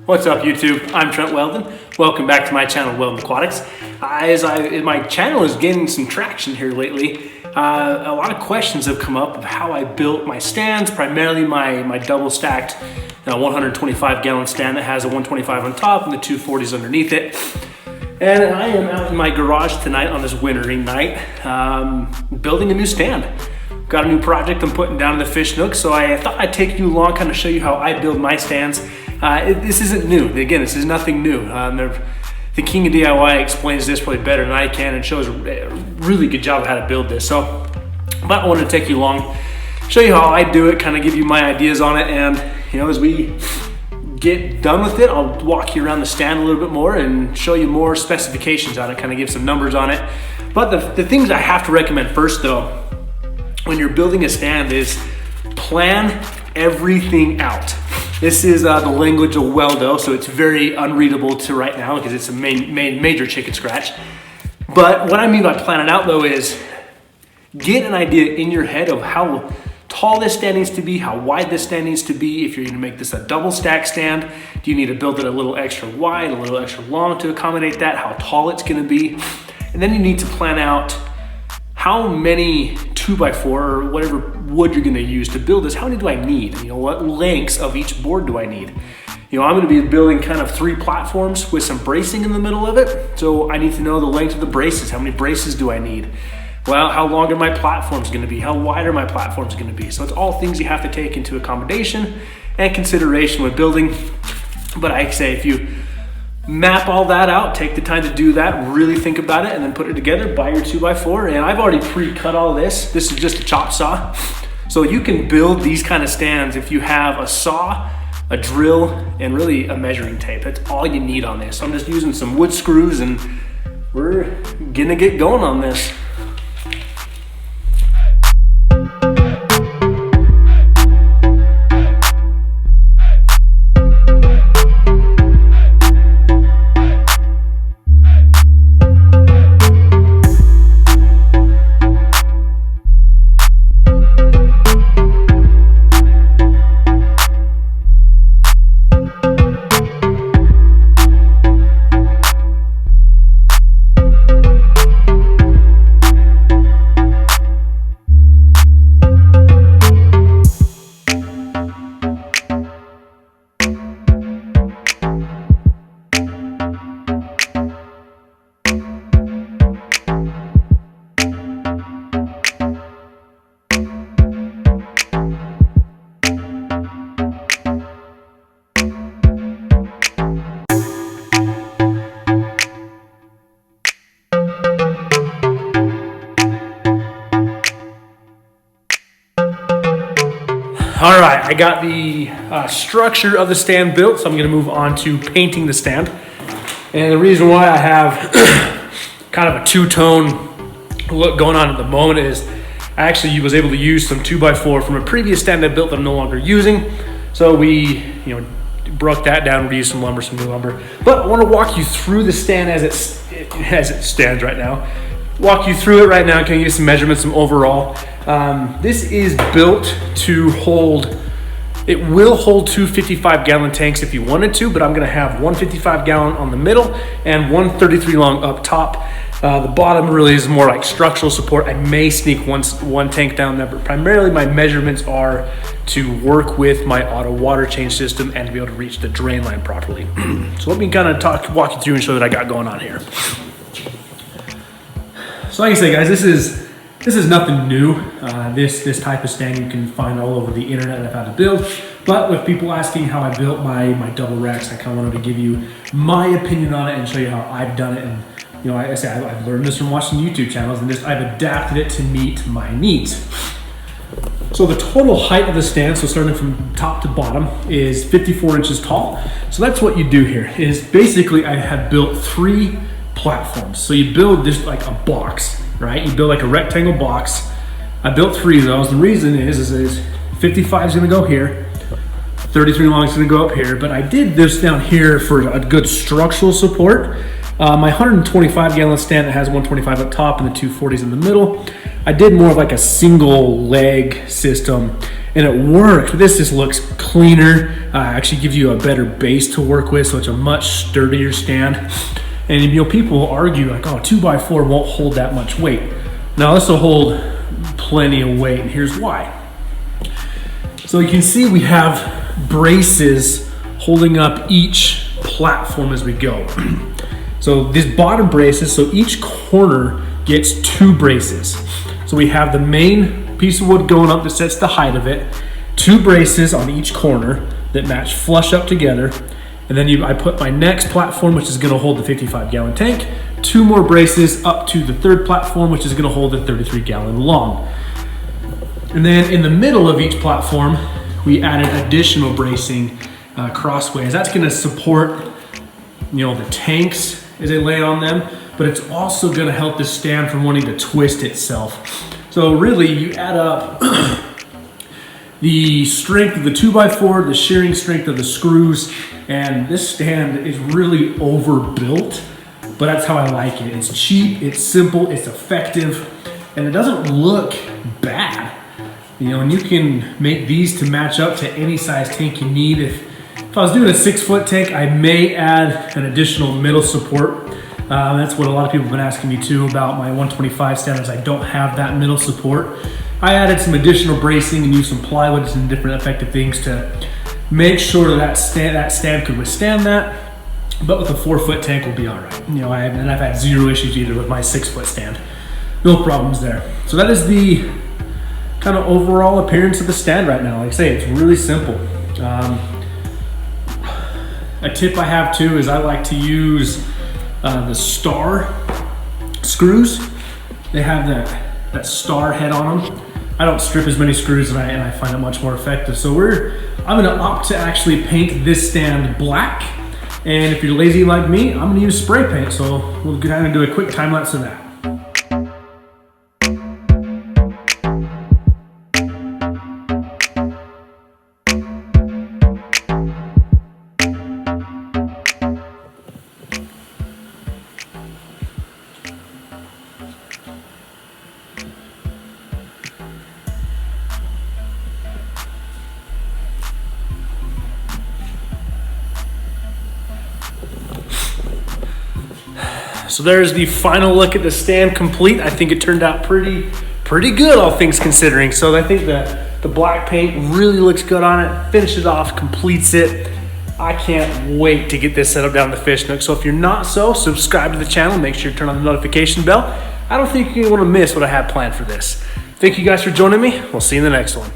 What's up YouTube? I'm Trent Wel-Don. Welcome back to my channel, Wel-Don Aquatics. My channel is gaining some traction here lately. A lot of questions have come up of how I built my stands, primarily my double stacked 125 gallon stand that has a 125 on top and the 240s underneath it. And I am out in my garage tonight on this wintry night, building a new stand. Got a new project I'm putting down in the fish nook, so I thought I'd take you along, kind of show you how I build my stands. This isn't new. Again, this is nothing new. The King of DIY explains this probably better than I can and shows a really good job of how to build this. But I wanted to take you along, show you how I do it, kind of give you my ideas on it, and as we get done with it, I'll walk you around the stand a little bit more and show you more specifications on it, kind of give some numbers on it. But the things I have to recommend first though, when you're building a stand, is plan everything out. This is the language of Wel-Don, so it's very unreadable to right now because it's a major chicken scratch. But what I mean by plan it out though is get an idea in your head of how tall this stand needs to be, how wide this stand needs to be. If you're gonna make this a double stack stand, do you need to build it a little extra wide, a little extra long to accommodate that, how tall it's gonna be. And then you need to plan out how many 2x4 or whatever wood you're gonna use to build this. How many do I need? What lengths of each board do I need? I'm gonna be building kind of 3 platforms with some bracing in the middle of it. So I need to know the length of the braces. How many braces do I need? Well, how long are my platforms gonna be? How wide are my platforms gonna be? So it's all things you have to take into accommodation and consideration with building. But I say if you map all that out, take the time to do that, really think about it, and then put it together, buy your 2x4. And I've already pre-cut all this. This is just a chop saw. So you can build these kind of stands if you have a saw, a drill, and really a measuring tape. That's all you need on this. So I'm just using some wood screws and we're gonna get going on this. All right, I got the structure of the stand built, so I'm gonna move on to painting the stand. And the reason why I have kind of a two-tone look going on at the moment is I actually was able to use some 2x4 from a previous stand I built that I'm no longer using. So we, broke that down, reused some lumber, some new lumber. But I wanna walk you through the stand as it stands right now. Walk you through it right now, can give you some measurements, some overall. This is built to hold, it will hold 2 55-gallon tanks if you wanted to, but I'm gonna have 1 55-gallon on the middle and 1 33 long up top. The bottom really is more like structural support. I may sneak one tank down there, but primarily my measurements are to work with my auto water change system and to be able to reach the drain line properly. So let me kind of walk you through and show what I got going on here. So like I say, guys, this is nothing new. This type of stand you can find all over the internet of how to build. But with people asking how I built my double racks, I kind of wanted to give you my opinion on it and show you how I've done it. And like I say, I've learned this from watching YouTube channels, and I've adapted it to meet my needs. So the total height of the stand, so starting from top to bottom, is 54 inches tall. So that's what you do here. Is basically I have built 3 platforms. So you build just like a box, right? You build like a rectangle box. I built 3 of those. The reason is 55 is gonna go here, 33 long is gonna go up here, but I did this down here for a good structural support. My 125 gallon stand that has 125 up top and the 240s in the middle, I did more of like a single leg system, and it worked. This just looks cleaner. Actually gives you a better base to work with, so it's a much sturdier stand. And you know, people argue like, oh, 2x4 won't hold that much weight. Now this will hold plenty of weight, and here's why. So you can see we have braces holding up each platform as we go. So these bottom braces, so each corner gets 2 braces. So we have the main piece of wood going up that sets the height of it, 2 braces on each corner that match flush up together, and then I put my next platform, which is gonna hold the 55 gallon tank, 2 more braces up to the third platform, which is gonna hold the 33 gallon long. And then in the middle of each platform, we added additional bracing crossways. That's gonna support, you know, the tanks as they lay on them, but it's also gonna help the stand from wanting to twist itself. So really, you add up the strength of the 2x4, the shearing strength of the screws, and this stand is really overbuilt, but that's how I like it. It's cheap, it's simple, it's effective, and it doesn't look bad. You know, and you can make these to match up to any size tank you need. If I was doing a 6-foot tank, I may add an additional middle support. That's what a lot of people have been asking me too about my 125 stand, is I don't have that middle support. I added some additional bracing and used some plywood and different effective things to make sure that stand could withstand that. But with a 4-foot tank, we'll be all right. You know, I've had 0 issues either with my 6-foot stand. No problems there. So that is the kind of overall appearance of the stand right now. Like I say, it's really simple. A tip I have too is I like to use the star screws. They have that star head on them. I don't strip as many screws, and I find it much more effective. So I'm gonna opt to actually paint this stand black. And if you're lazy like me, I'm gonna use spray paint. So we'll go down and do a quick time lapse of that. So there's the final look at the stand complete. I think it turned out pretty good, all things considering. So I think the black paint really looks good on it, finishes off, completes it. I can't wait to get this set up down in the fish nook. So if you're not subscribe to the channel, make sure you turn on the notification bell. I don't think you're gonna wanna miss what I have planned for this. Thank you guys for joining me. We'll see you in the next one.